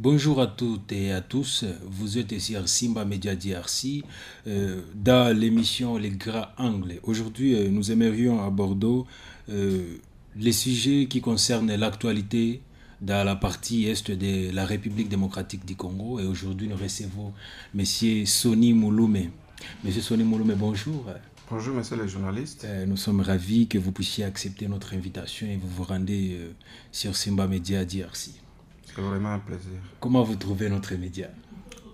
Bonjour à toutes et à tous, vous êtes ici à Simba Media DRC dans l'émission Les Grands Angles. Aujourd'hui, nous aimerions aborder euh, les sujets qui concernent l'actualité dans la partie est de la République démocratique du Congo. Et aujourd'hui, nous recevons Monsieur Sonny Mouloumé. Monsieur Sonny Mouloumé, bonjour. Bonjour, monsieur le journaliste. Nous sommes ravis que vous puissiez accepter notre invitation et vous vous rendez sur Simba Media DRC. C'est vraiment un plaisir. Comment vous trouvez notre média?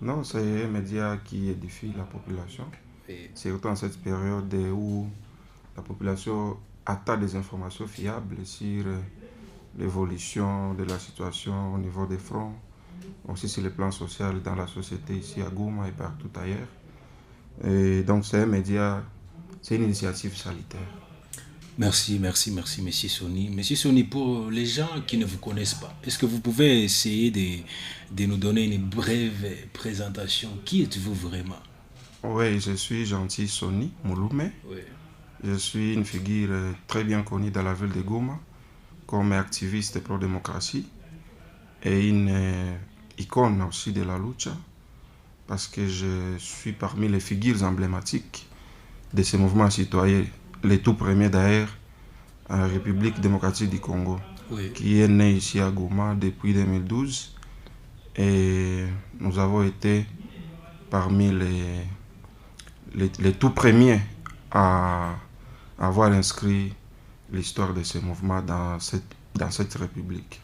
Non, c'est un média qui édifie la population, Et surtout en cette période où la population attend des informations fiables sur l'évolution de la situation au niveau des fronts, aussi sur le plan social dans la société ici à Goma et partout ailleurs. Et donc c'est un média, c'est une initiative salutaire. Merci, merci, merci, Monsieur Sony. Monsieur Sony, pour les gens qui ne vous connaissent pas, est-ce que vous pouvez essayer de nous donner une brève présentation? Qui êtes-vous vraiment? Oui, je suis Gentil Sonny Mouloumé. Oui. Je suis une figure très bien connue dans la ville de Goma comme activiste pro-démocratie et une icône aussi de la lucha parce que je suis parmi les figures emblématiques de ce mouvement citoyen, les tout premiers d'ailleurs en République démocratique du Congo, Oui. qui est né ici à Goma depuis 2012 et nous avons été parmi les tout premiers à avoir inscrit l'histoire de ce mouvement dans cette république.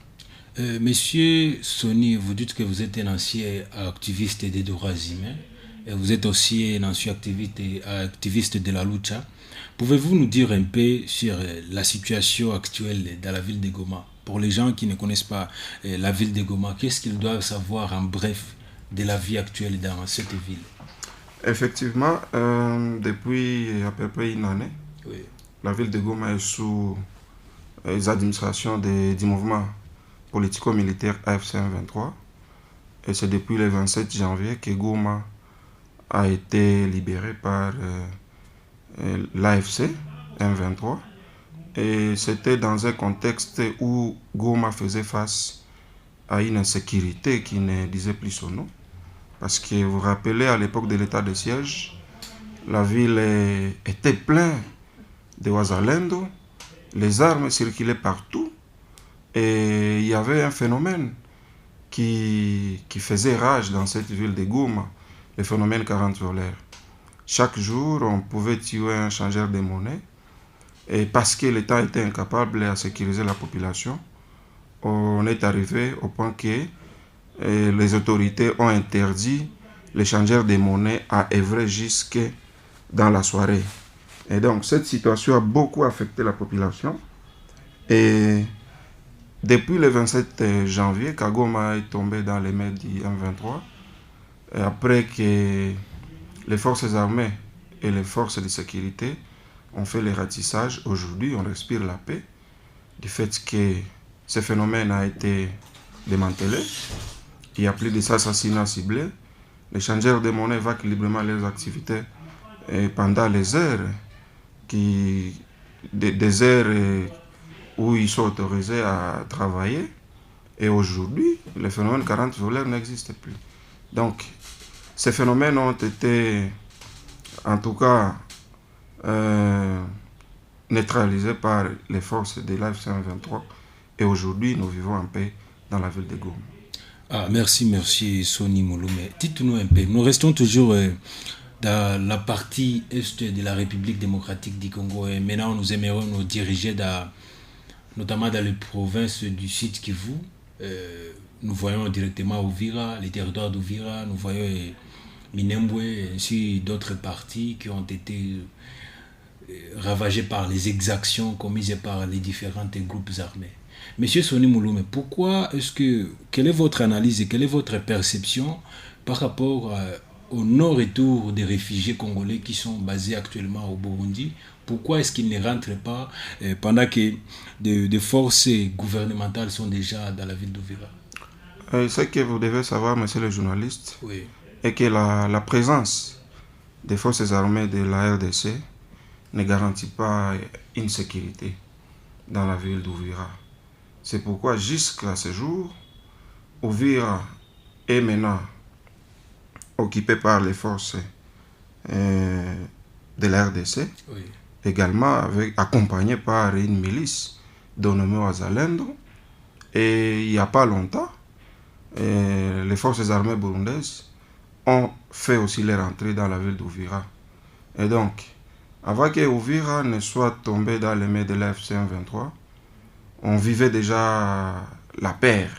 Monsieur Sony, vous dites que vous êtes un ancien activiste des droits humains et vous êtes aussi un ancien activiste de la lucha. Pouvez-vous nous dire un peu sur la situation actuelle dans la ville de Goma? Pour les gens qui ne connaissent pas la ville de Goma, qu'est-ce qu'ils doivent savoir en bref de la vie actuelle dans cette ville? Effectivement, depuis à peu près une année, Oui, la ville de Goma est sous les administrations du mouvement politico-militaire AFC M23. Et c'est depuis le 27 janvier que Goma a été libéré par l'AFC M23. Et c'était dans un contexte où Goma faisait face à une insécurité qui ne disait plus son nom. Parce que vous vous rappelez, à l'époque de l'état de siège, la ville était pleine de Wazalendo, les armes circulaient partout et il y avait un phénomène qui faisait rage dans cette ville de Goma, le phénomène 40 solaire. Chaque jour, on pouvait tuer un changeur de monnaie et parce que l'État était incapable à sécuriser la population, on est arrivé au point que les autorités ont interdit les changeurs de monnaie à œuvrer jusque dans la soirée. Et donc, cette situation a beaucoup affecté la population. Et depuis le 27 janvier, Kagoma est tombé dans les mains du M23. Et après que les forces armées et les forces de sécurité ont fait les ratissages, aujourd'hui, on respire la paix du fait que ce phénomène a été démantelé. Il n'y a plus d'assassinats ciblés. Les changeurs de monnaie vaquent librement leurs activités pendant les heures, des heures où ils sont autorisés à travailler. Et aujourd'hui, le phénomène 40 solaire n'existe plus. Donc, ces phénomènes ont été, en tout cas, neutralisés par les forces de l'AFC 23. Et aujourd'hui, nous vivons en paix dans la ville de Goma. ah, merci, merci Sonny Mouloumé. Dites-nous un peu, nous restons toujours dans la partie est de la République démocratique du Congo et maintenant nous aimerions nous diriger notamment dans les provinces du Sud Kivu. Nous voyons directement Ouvira, les territoires d'Ouvira, nous voyons Minembwe, ainsi d'autres parties qui ont été ravagées par les exactions commises par les différents groupes armés. Monsieur Sonny Mouloumé, quelle est votre analyse et quelle est votre perception par rapport au non-retour des réfugiés congolais qui sont basés actuellement au Burundi? Pourquoi est-ce qu'ils ne rentrent pas pendant que des forces gouvernementales sont déjà dans la ville d'Ouvira? Ce que vous devez savoir, monsieur le journaliste, Oui, est que la présence des forces armées de la RDC ne garantit pas une sécurité dans la ville d'Ouvira. C'est pourquoi jusqu'à ce jour, Ouvira est maintenant occupée par les forces de la RDC, Oui. également accompagnée par une milice dénommée Wazalendo. Et il n'y a pas longtemps, les forces armées burundaises ont fait aussi leur entrée dans la ville d'Ouvira. Et donc, avant que Ouvira ne soit tombée dans les mains de l'AFC M23, on vivait déjà la paix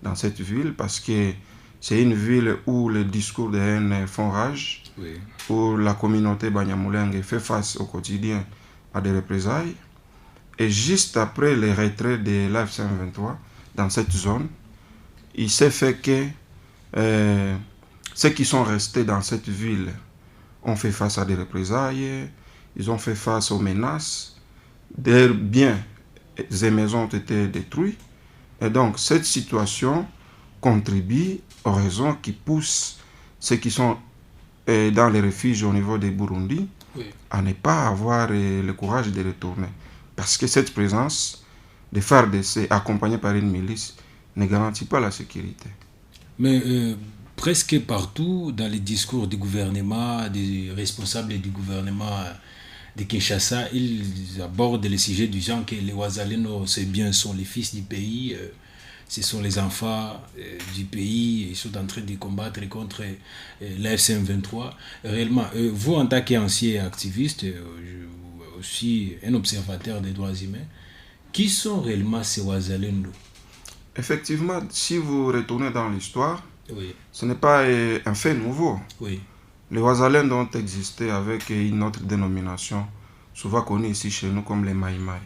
dans cette ville parce que c'est une ville où les discours de haine font rage, Oui. où la communauté Banyamulenge fait face au quotidien à des représailles. Et juste après le retrait de l'AFC M23 dans cette zone, il s'est fait que ceux qui sont restés dans cette ville ont fait face à des représailles, ils ont fait face aux menaces, des biens et maisons ont été détruits. Et donc cette situation contribue aux raisons qui poussent ceux qui sont dans les refuges au niveau des Burundi Oui. à ne pas avoir le courage de retourner. Parce que cette présence des FARDC accompagnée par une milice ne garantit pas la sécurité. Mais presque partout dans les discours du gouvernement, des responsables du gouvernement de Kinshasa, ils abordent le sujet du genre que les Ouazalendo, c'est bien, sont les fils du pays, ce sont les enfants du pays, ils sont en train de combattre contre l'AFC M23. Réellement, vous en tant qu'ancien activiste, aussi un observateur des droits humains, qui sont réellement ces Ouazalendo? Effectivement, si vous retournez dans l'histoire, Oui. ce n'est pas un fait nouveau. Oui. Les Ouazalendo ont existé avec une autre dénomination, souvent connue ici chez nous comme les Maïmaï.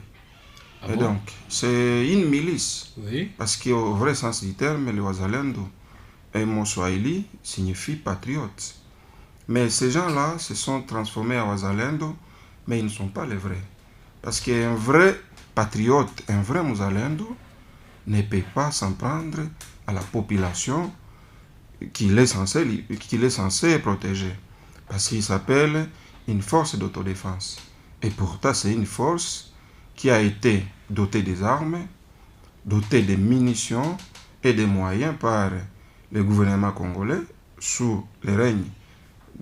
Ah Et bon? donc, c'est une milice. Oui. Parce qu'au vrai sens du terme, les Ouazalendo, un mot swahili, signifie patriote. Mais ces gens-là se sont transformés en Ouazalendo, mais ils ne sont pas les vrais. Parce qu'un vrai patriote, un vrai Mouzalendo, ne peut pas s'en prendre à la population qu'il est censé protéger. Parce qu'il s'appelle une force d'autodéfense. Et pourtant, c'est une force qui a été dotée des armes, dotée de munitions et des moyens par le gouvernement congolais sous le règne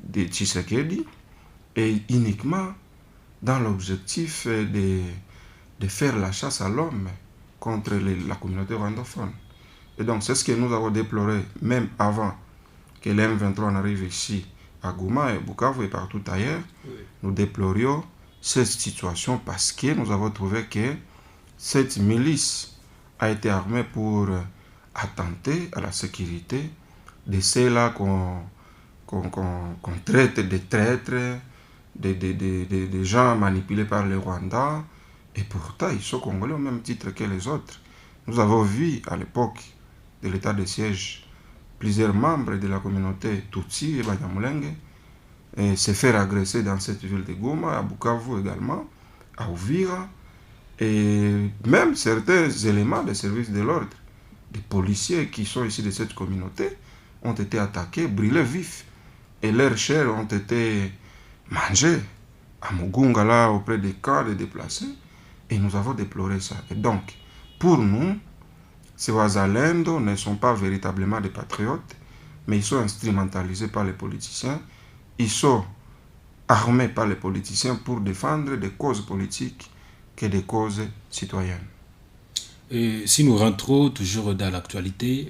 de Tshisekedi et uniquement dans l'objectif de faire la chasse à l'homme contre la communauté rwandophone. Et donc, c'est ce que nous avons déploré, même avant que l'M23 n'arrive ici à Goma et Bukavu et partout ailleurs. Oui. Nous déplorions cette situation parce que nous avons trouvé que cette milice a été armée pour attenter à la sécurité de ceux-là qu'on traite de traîtres, des gens manipulés par le Rwanda. Et pourtant, ils sont congolais au même titre que les autres. Nous avons vu à l'époque de l'état de siège plusieurs membres de la communauté Tutsi et Banyamulenge se faire agresser dans cette ville de Goma, à Bukavu également, à Uvira, et même certains éléments des services de l'ordre, des policiers qui sont ici de cette communauté, ont été attaqués, brûlés vifs, et leurs chairs ont été mangées à Mugunga, là, auprès des camps de déplacés, et nous avons déploré ça. Et donc, pour nous, ces Ouazalendo ne sont pas véritablement des patriotes, mais ils sont instrumentalisés par les politiciens, ils sont armés par les politiciens pour défendre des causes politiques que des causes citoyennes. Et si nous rentrons toujours dans l'actualité,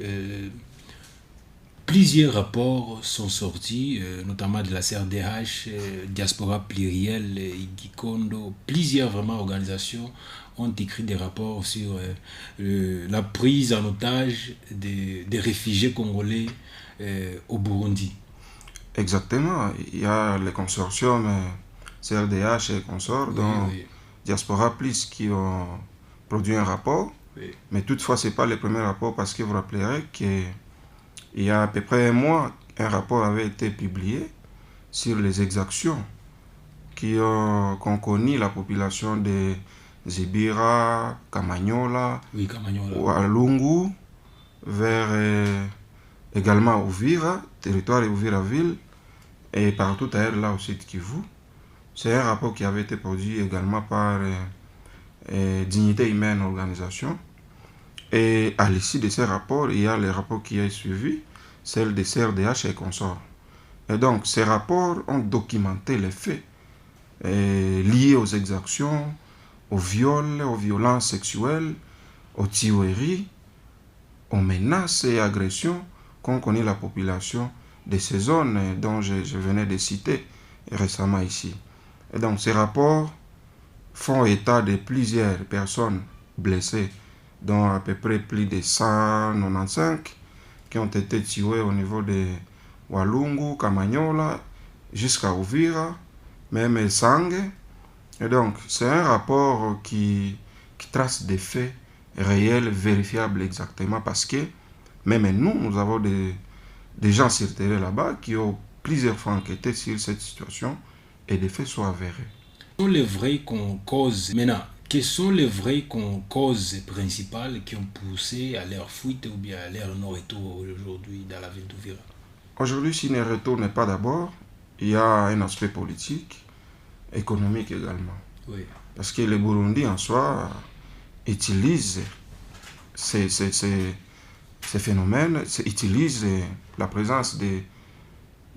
plusieurs rapports sont sortis, notamment de la CRDH, Diaspora Plurielle, Igikondo, plusieurs vraiment organisations ont écrit des rapports sur la prise en otage des réfugiés congolais au Burundi. Exactement, il y a le consortium CRDH et consorts, Oui, dont oui, Diaspora Plus, qui ont produit un rapport, oui. mais toutefois ce n'est pas le premier rapport parce que vous rappellerez qu'il y a à peu près un mois, un rapport avait été publié sur les exactions qu'ont connu la population de Zibira, Kamanyola, Oui, Kamanyola. Walungu, vers également Uvira, territoire Uvira-Ville, et partout ailleurs là au sud Kivu. C'est un rapport qui avait été produit également par Dignité Humaine Organisation. Et à l'issue de ces rapports, il y a le rapport qui est suivi, celle des CRDH et consorts. Et donc, ces rapports ont documenté les faits liés aux exactions, aux viols, aux violences sexuelles, aux tueries, aux menaces et agressions qu'ont connu la population de ces zones dont je venais de citer récemment ici. Et donc, ces rapports font état de plusieurs personnes blessées, dont à peu près plus de 195 qui ont été tuées au niveau de Walungu, Kamanyola, jusqu'à Uvira, même Sangue. Et donc, c'est un rapport qui trace des faits réels, vérifiables exactement, parce que même nous avons des gens sur terrain là-bas qui ont plusieurs fois enquêté sur cette situation et des faits sont avérés. Quelles sont les vraies causes maintenant? Quelles sont les vraies causes principales qui ont poussé à leur fuite ou bien à leur non-retour aujourd'hui dans la ville d'Uvira? Aujourd'hui, si le retour n'est pas d'abord, il y a un aspect politique, économique également. Oui. Parce que le Burundi en soi utilise ces phénomènes, utilise la présence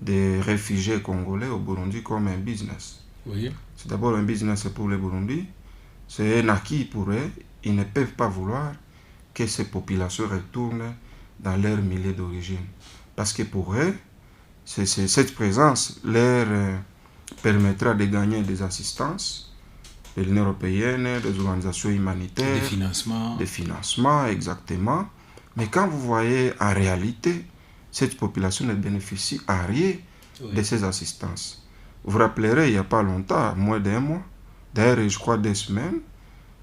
des réfugiés congolais au Burundi comme un business. Oui. C'est d'abord un business pour le Burundi, c'est un acquis pour eux. Ils ne peuvent pas vouloir que ces populations retournent dans leur milieu d'origine. Parce que pour eux, cette présence leur permettra de gagner des assistances de l'Union européenne, des organisations humanitaires, des financements, exactement. Mais quand vous voyez en réalité, cette population ne bénéficie à rien de ces assistances. Vous vous rappellerez, il n'y a pas longtemps, moins d'un mois, d'ailleurs je crois 2 semaines,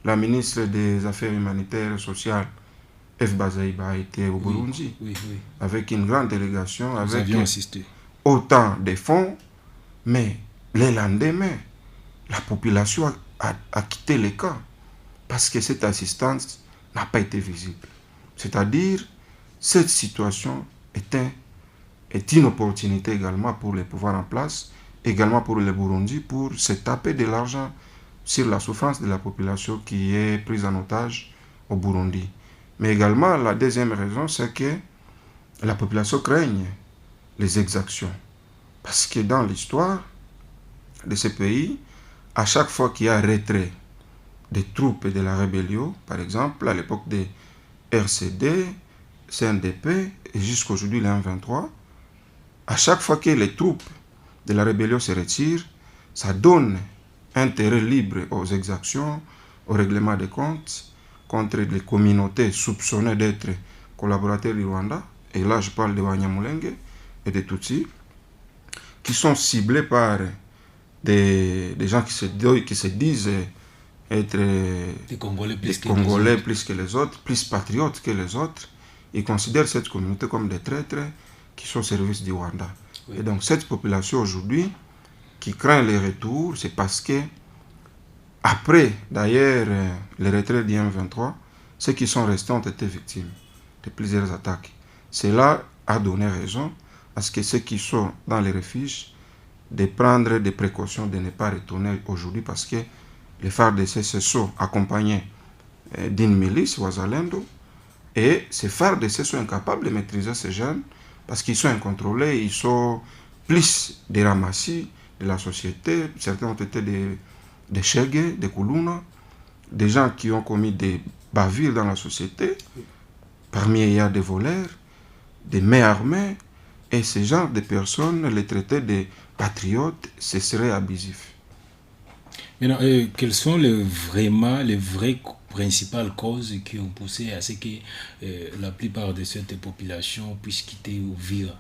la ministre des Affaires humanitaires et sociales, F. Bazaïba, a été au Burundi, avec une grande délégation, avec autant de fonds, mais le lendemain, la population a quitté les camps parce que cette assistance n'a pas été visible. C'est-à-dire, cette situation est une opportunité également pour les pouvoirs en place, également pour le Burundi, pour se taper de l'argent sur la souffrance de la population qui est prise en otage au Burundi. Mais également, la deuxième raison, c'est que la population craigne les exactions. Parce que dans l'histoire de ce pays, à chaque fois qu'il y a retrait des troupes de la rébellion, par exemple, à l'époque des RCD, CNDP, et jusqu'aujourd'hui les M23, à chaque fois que les troupes de la rébellion se retirent, ça donne un terrain libre aux exactions, au règlement des comptes, contre les communautés soupçonnées d'être collaborateurs du Rwanda, et là je parle de Banyamulenge et de Tutsi, qui sont ciblés par des gens qui se disent être des Congolais plus que les autres, plus patriotes que les autres. Ils considèrent cette communauté comme des traîtres qui sont au service du Rwanda. Oui. Et donc cette population aujourd'hui qui craint les retours, c'est parce que après d'ailleurs le retrait du M23, ceux qui sont restés ont été victimes de plusieurs attaques. Cela a donné raison à ce que ceux qui sont dans les refuges de prendre des précautions de ne pas retourner aujourd'hui parce que les FARDC se sont accompagnés d'une milice, Wazalendo, et ces FARDC sont incapables de maîtriser ces jeunes parce qu'ils sont incontrôlés, ils sont plus des ramassis de la société. Certains ont été des Chegues, des Kuluna, des gens qui ont commis des bavures dans la société. Parmi eux, il y a des voleurs, des mains armées, et ce genre de personnes, les traiter de patriotes, ce serait abusif. Maintenant, quelles sont les vraies principales causes qui ont poussé à ce que la plupart de cette population puisse quitter Uvira?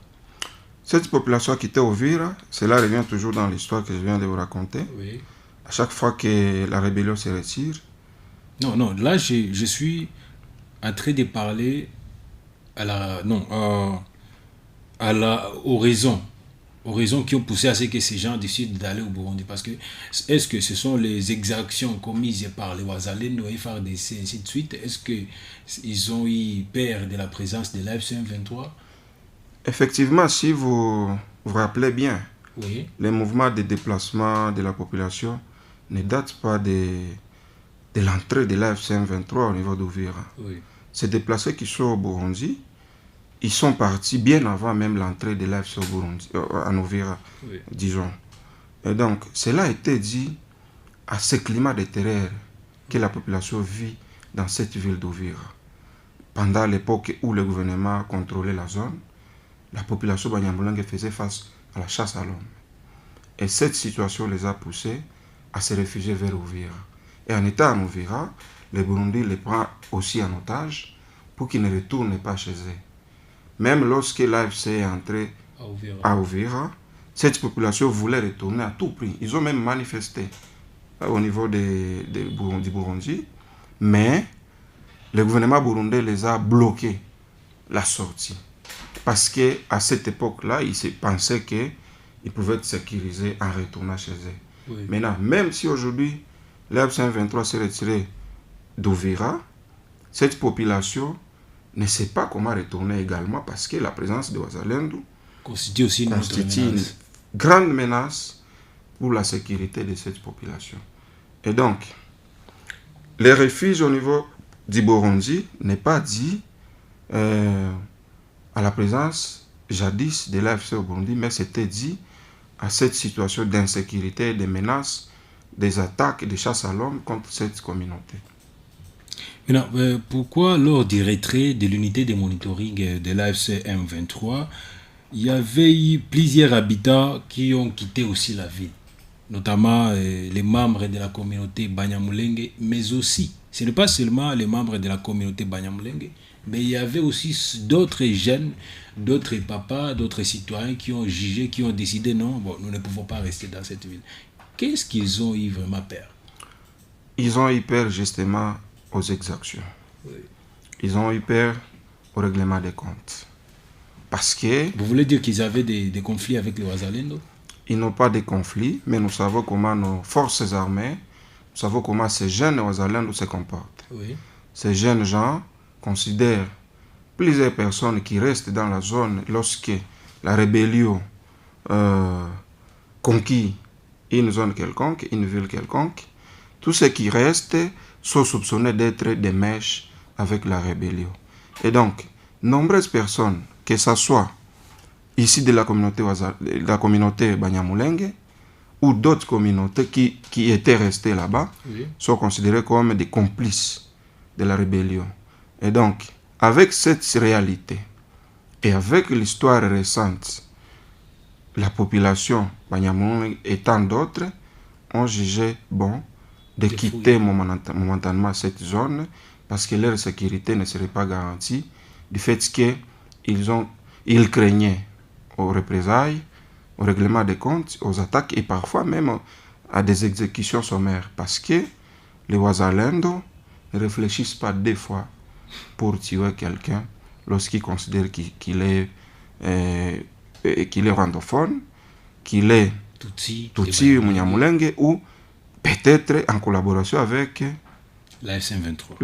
Cette population a quitté Uvira, cela revient toujours dans l'histoire que je viens de vous raconter. Oui. À chaque fois que la rébellion se retire. Non, là je suis en train de parler aux raisons qui ont poussé à ce que ces gens décident d'aller au Burundi. Parce que est-ce que ce sont les exactions commises par les Wazalendo et FARDC, ainsi de suite? Est-ce qu'ils ont eu peur de la présence de l'AFC-M23? Effectivement, si vous vous rappelez bien, oui. Les mouvements de déplacement de la population ne datent pas de l'entrée de l'AFC-M23 au niveau d'Uvira. Oui. Ces déplacés qui sont au Burundi, ils sont partis bien avant même l'entrée de l'AFC au Burundi, en Uvira, Oui. disons. Et donc, cela a été dit à ce climat de terreur que la population vit dans cette ville d'Uvira. Pendant l'époque où le gouvernement contrôlait la zone, la population banyamulenge faisait face à la chasse à l'homme. Et cette situation les a poussés à se réfugier vers Uvira. Et en étant en Uvira, le Burundi les prend aussi en otage pour qu'ils ne retournent pas chez eux. Même lorsque l'AFC est entré à Uvira, cette population voulait retourner à tout prix. Ils ont même manifesté au niveau du Burundi, mais le gouvernement burundais les a bloqués la sortie. Parce qu'à cette époque-là, ils se pensaient qu'ils pouvaient être sécurisés en retournant chez eux. Oui. Maintenant, même si aujourd'hui, l'AFC 23 s'est retiré d'Uvira, cette population ne sait pas comment retourner également parce que la présence de Wazalendo Constitue aussi une grande menace pour la sécurité de cette population. Et donc, les refuges au niveau du Burundi n'est pas dit à la présence jadis de l'AFC au Burundi, mais c'était dit à cette situation d'insécurité, de menaces, des attaques, des chasses à l'homme contre cette communauté. Maintenant, pourquoi lors du retrait de l'unité de monitoring de l'AFC M23, il y avait eu plusieurs habitants qui ont quitté aussi la ville, notamment les membres de la communauté Banyamulenge, mais aussi, ce n'est pas seulement les membres de la communauté Banyamulenge, mais il y avait aussi d'autres jeunes, d'autres papas, d'autres citoyens qui ont jugé, qui ont décidé non, bon, nous ne pouvons pas rester dans cette ville. Qu'est-ce qu'ils ont eu vraiment peur? Ils ont eu peur justement aux exactions. Oui. Ils ont eu peur au règlement des comptes. Parce que... Vous voulez dire qu'ils avaient des conflits avec les Wazalendo? Ils n'ont pas de conflits, mais nous savons comment nos forces armées, nous savons comment ces jeunes Wazalendo se comportent. Oui. Ces jeunes gens considèrent plusieurs personnes qui restent dans la zone lorsque la rébellion conquit une zone quelconque, une ville quelconque. Tous ceux qui restent sont soupçonnés d'être des mèches avec la rébellion. Et donc, nombreuses personnes, que ce soit ici de la communauté Banyamulenge ou d'autres communautés qui étaient restées là-bas, Oui. sont considérées comme des complices de la rébellion. Et donc, avec cette réalité et avec l'histoire récente, la population Banyamulenge et tant d'autres ont jugé bon de quitter momentanément cette zone parce que leur sécurité ne serait pas garantie du fait qu'ils craignaient aux représailles, au règlement des comptes, aux attaques et parfois même à des exécutions sommaires parce que les Wazalendo ne réfléchissent pas deux fois pour tuer quelqu'un lorsqu'ils considèrent qu'il est rwandophone, qu'il est Tutsi ou Munyamulenge ou peut-être en collaboration avec l'AFC M23.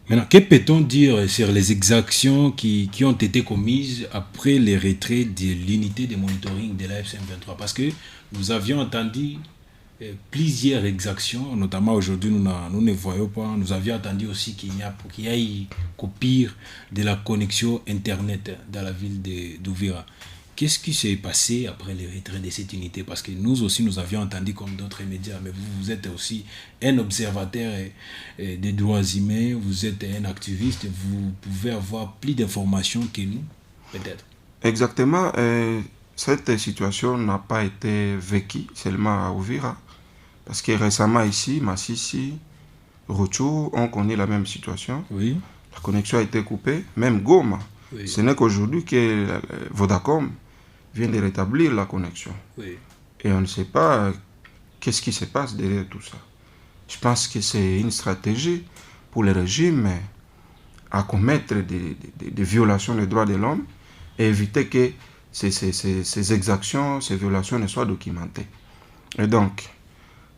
Maintenant, que peut-on dire sur les exactions qui ont été commises après les retraits de l'unité de monitoring de l'AFC M23? Parce que nous avions entendu plusieurs exactions, notamment aujourd'hui nous ne voyons pas, nous avions entendu aussi qu'il y a eu coupure de la connexion Internet dans la ville d'Uvira. Qu'est-ce qui s'est passé après le retrait de cette unité? Parce que nous aussi, nous avions entendu comme d'autres médias, mais vous êtes aussi un observateur des droits humains, vous êtes un activiste, vous pouvez avoir plus d'informations que nous, peut-être. Exactement. Cette situation n'a pas été vécue seulement à Uvira, parce que récemment ici, Massissi, Rutshuru, on connaît la même situation. Oui. La connexion a été coupée, même Goma. Oui. Ce n'est qu'aujourd'hui que Vodacom vient de rétablir la connexion. Oui. Et on ne sait pas qu'est-ce qui se passe derrière tout ça. Je pense que c'est une stratégie pour le régime à commettre des violations des droits de l'homme et éviter que ces exactions, ces violations ne soient documentées. Et donc,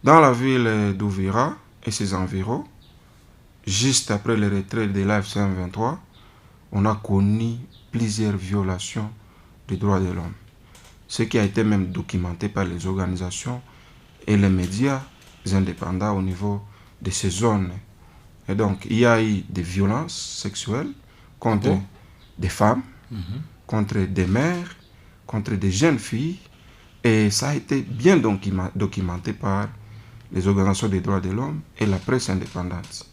dans la ville d'Uvira et ses environs, juste après le retrait de l'AFC M23, on a connu plusieurs violations des droits de l'homme. Ce qui a été même documenté par les organisations et les médias indépendants au niveau de ces zones. Et donc, il y a eu des violences sexuelles contre des femmes, contre des mères, contre des jeunes filles. Et ça a été bien documenté par les organisations des droits de l'homme et la presse indépendante.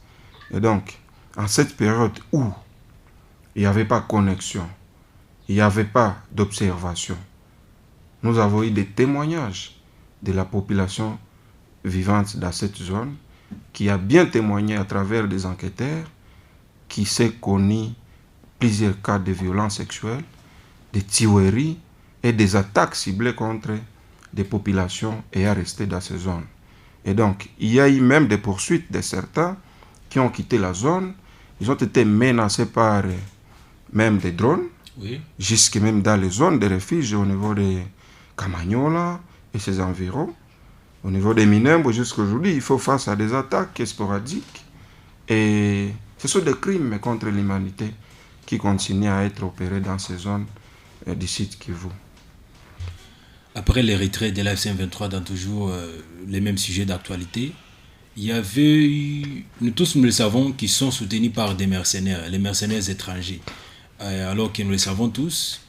Et donc, en cette période où il n'y avait pas de connexion, il n'y avait pas d'observation, nous avons eu des témoignages de la population vivante dans cette zone qui a bien témoigné à travers des enquêteurs qui s'est connu plusieurs cas de violences sexuelles, de tueries et des attaques ciblées contre des populations ayant resté dans ces zones. Et donc, il y a eu même des poursuites de certains qui ont quitté la zone. Ils ont été menacés par même des drones, jusque même dans les zones de refuge au niveau de Kamanyola et ses environs. Au niveau des Minembwe, jusqu'à aujourd'hui, il faut face à des attaques sporadiques. Et ce sont des crimes contre l'humanité qui continuent à être opérés dans ces zones du site Kivu. Après les retraits de la FC23 dans toujours les mêmes sujets d'actualité, il y avait eu, nous tous nous le savons, qui sont soutenus par des mercenaires, les mercenaires étrangers. Alors que nous le savons tous,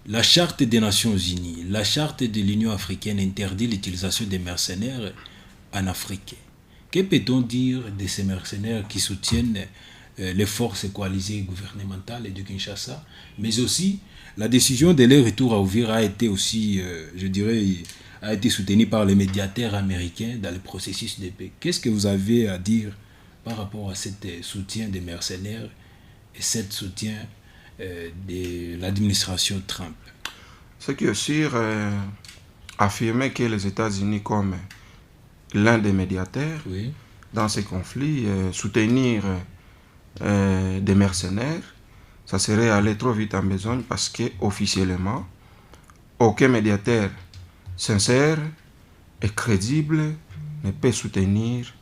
la Charte des Nations Unies, la Charte de l'Union africaine interdit l'utilisation des mercenaires en Afrique. Que peut-on dire de ces mercenaires qui soutiennent les forces coalisées gouvernementales de Kinshasa, mais aussi la décision de leur retour à Uvira a été aussi, a été soutenue par les médiateurs américains dans le processus de paix. Qu'est-ce que vous avez à dire par rapport à ce soutien des mercenaires et ce soutien de l'administration Trump? Ce qui est sûr, affirmer que les États-Unis comme l'un des médiateurs dans ces conflits, soutenir des mercenaires, ça serait aller trop vite en besogne parce que officiellement, aucun médiateur sincère et crédible ne peut soutenir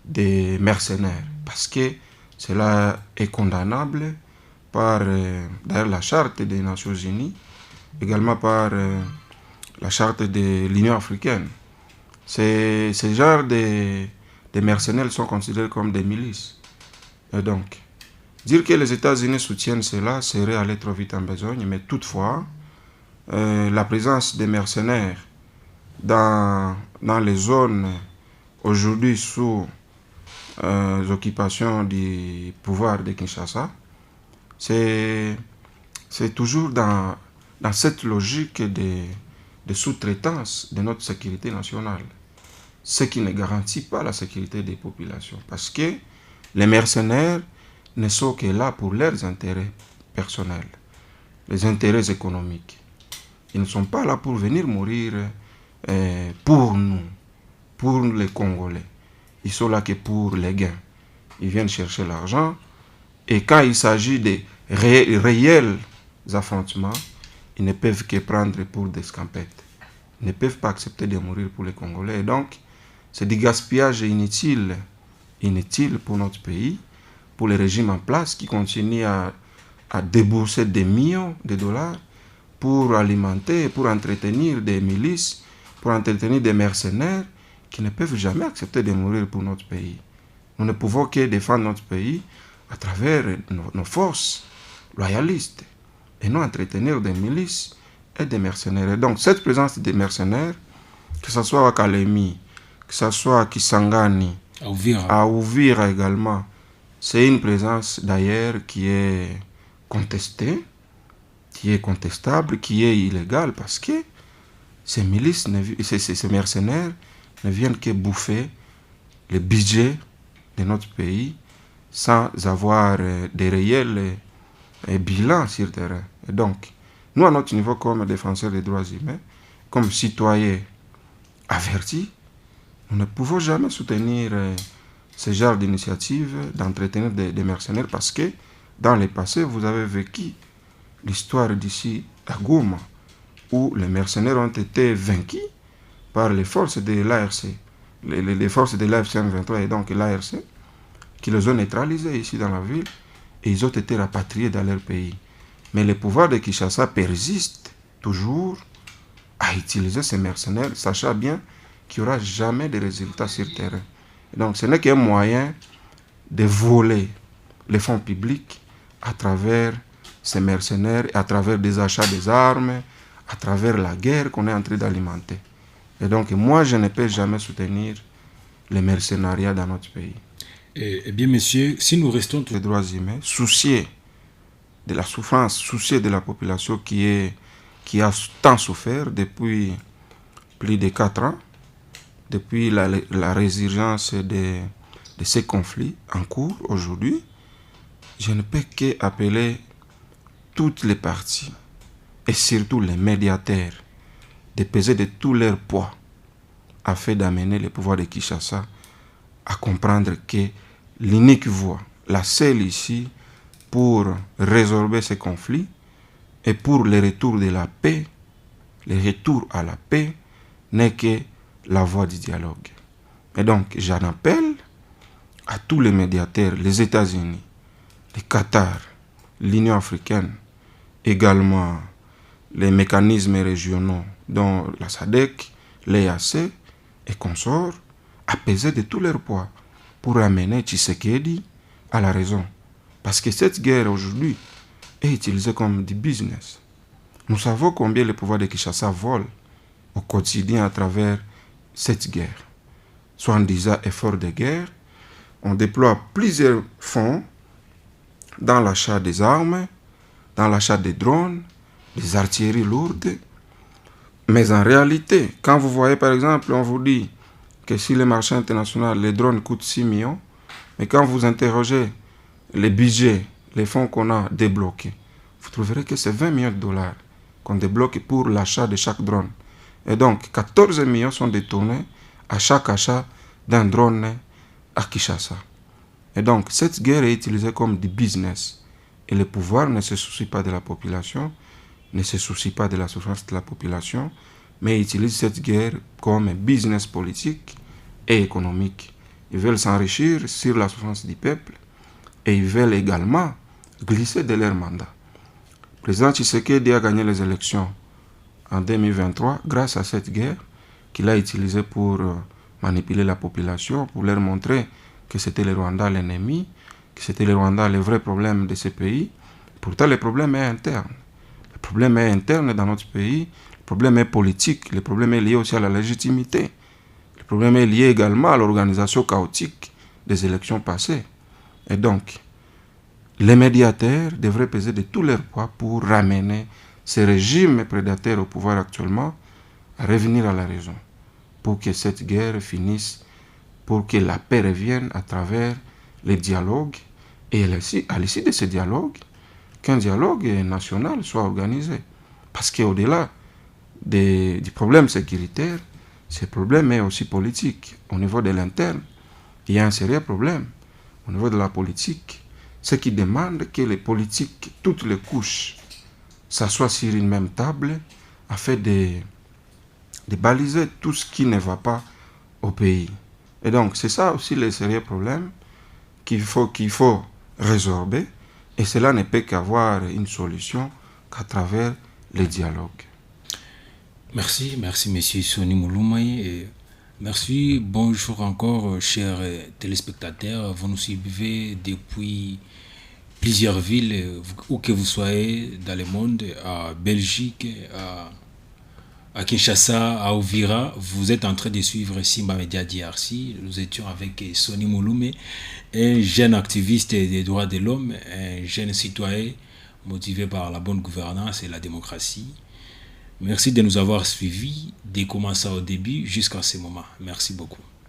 des mercenaires parce que cela est condamnable par d'ailleurs la Charte des Nations Unies, également par la Charte de l'Union africaine. Ces genres de mercenaires sont considérés comme des milices. Et donc, dire que les États-Unis soutiennent cela serait aller trop vite en besogne, mais toutefois, la présence des mercenaires dans les zones aujourd'hui sous occupation du pouvoir de Kinshasa, c'est toujours dans cette logique de sous-traitance de notre sécurité nationale, ce qui ne garantit pas la sécurité des populations, parce que les mercenaires ne sont que là pour leurs intérêts personnels, les intérêts économiques. Ils ne sont pas là pour venir mourir pour nous, pour les Congolais. Ils sont là que pour les gains. Ils viennent chercher l'argent. Et quand il s'agit de réels affrontements, ils ne peuvent que prendre pour des scampettes. Ils ne peuvent pas accepter de mourir pour les Congolais. Et donc, c'est du gaspillage inutile pour notre pays, pour les régimes en place qui continuent à débourser des millions de dollars pour alimenter, pour entretenir des milices, pour entretenir des mercenaires qui ne peuvent jamais accepter de mourir pour notre pays. Nous ne pouvons que défendre notre pays à travers nos forces loyalistes et non entretenir des milices et des mercenaires. Et donc, cette présence des mercenaires, que ce soit à Kalemi, que ce soit à Kisangani, à Uvira également, c'est une présence d'ailleurs qui est contestée, qui est contestable, qui est illégale, parce que ces milices, ces mercenaires ne viennent que bouffer le budget de notre pays sans avoir des réels bilans sur le terrain. Et donc, nous, à notre niveau, comme défenseurs des droits humains, comme citoyens avertis, nous ne pouvons jamais soutenir ce genre d'initiative d'entretenir des mercenaires parce que dans le passé, vous avez vécu l'histoire d'ici à Goma où les mercenaires ont été vaincus par les forces de l'ARC, les forces de l'AFC-M23 et donc l'ARC, qui les ont neutralisés ici dans la ville et ils ont été rapatriés dans leur pays. Mais le pouvoir de Kinshasa persiste toujours à utiliser ces mercenaires, sachant bien qu'il n'y aura jamais de résultats sur le terrain. Et donc ce n'est qu'un moyen de voler les fonds publics à travers ces mercenaires à travers des achats des armes, à travers la guerre qu'on est en train d'alimenter. Et donc, moi, je ne peux jamais soutenir le mercenariat dans notre pays. Eh bien, monsieur, si nous restons... Les droits humains, soucier de la souffrance, soucier de la population qui a tant souffert depuis plus de 4 ans, depuis la résurgence de ces conflits en cours aujourd'hui, je ne peux qu'appeler toutes les parties, et surtout les médiateurs, de peser de tout leur poids afin d'amener le pouvoir de Kinshasa à comprendre que l'unique voie, la seule ici, pour résorber ces conflits et pour le retour de la paix, le retour à la paix, n'est que la voie du dialogue. Et donc, j'en appelle à tous les médiateurs, les États-Unis, le Qatar, l'Union africaine, également les mécanismes régionaux, dont la SADC, l'EAC et consorts, à peser de tout leur poids pour amener Tshisekedi à la raison. Parce que cette guerre aujourd'hui est utilisée comme du business. Nous savons combien le pouvoir de Kinshasa vole au quotidien à travers cette guerre. Soit en disant effort de guerre, on déploie plusieurs fonds dans l'achat des armes, dans l'achat des drones, des artilleries lourdes. Mais en réalité, quand vous voyez par exemple, on vous dit que sur le marché international, les drones coûtent 6 millions, mais quand vous interrogez les budgets, les fonds qu'on a débloqués, vous trouverez que c'est 20 millions de dollars qu'on débloque pour l'achat de chaque drone. Et donc, 14 millions sont détournés à chaque achat d'un drone à Kinshasa. Et donc, cette guerre est utilisée comme du business. Et le pouvoir ne se soucie pas de la population, ne se soucie pas de la souffrance de la population, mais utilise cette guerre comme un business politique et économique. Ils veulent s'enrichir sur la souffrance du peuple et ils veulent également glisser de leur mandat. Le président Tshisekedi a gagné les élections en 2023 grâce à cette guerre qu'il a utilisée pour manipuler la population, pour leur montrer que c'était le Rwanda l'ennemi, que c'était le Rwanda le vrai problème de ce pays. Pourtant, le problème est interne. Le problème est interne dans notre pays. Le problème est politique. Le problème est lié aussi à la légitimité. Le problème est lié également à l'organisation chaotique des élections passées. Et donc, les médiateurs devraient peser de tout leur poids pour ramener ces régimes prédateurs au pouvoir actuellement à revenir à la raison, pour que cette guerre finisse, pour que la paix revienne à travers les dialogues, et à l'issue de ces dialogues, qu'un dialogue national soit organisé. Parce qu'au-delà du problème sécuritaire, ce problème est aussi politique. Au niveau de l'interne, il y a un sérieux problème. Au niveau de la politique, ce qui demande que les politiques, toutes les couches, s'assoient sur une même table afin de baliser tout ce qui ne va pas au pays. Et donc, c'est ça aussi le sérieux problème qu'il faut résorber. Et cela ne peut qu'avoir une solution qu'à travers les dialogues. Merci, monsieur Sony Mouloumaï. Et merci, bonjour encore, chers téléspectateurs. Vous nous suivez depuis plusieurs villes, où que vous soyez dans le monde, à Belgique, à Kinshasa, à Uvira. Vous êtes en train de suivre Simba Media DRC. Nous étions avec Sony Mouloumé, un jeune activiste des droits de l'homme, un jeune citoyen motivé par la bonne gouvernance et la démocratie. Merci de nous avoir suivis, dès commencer au début jusqu'à ce moment. Merci beaucoup.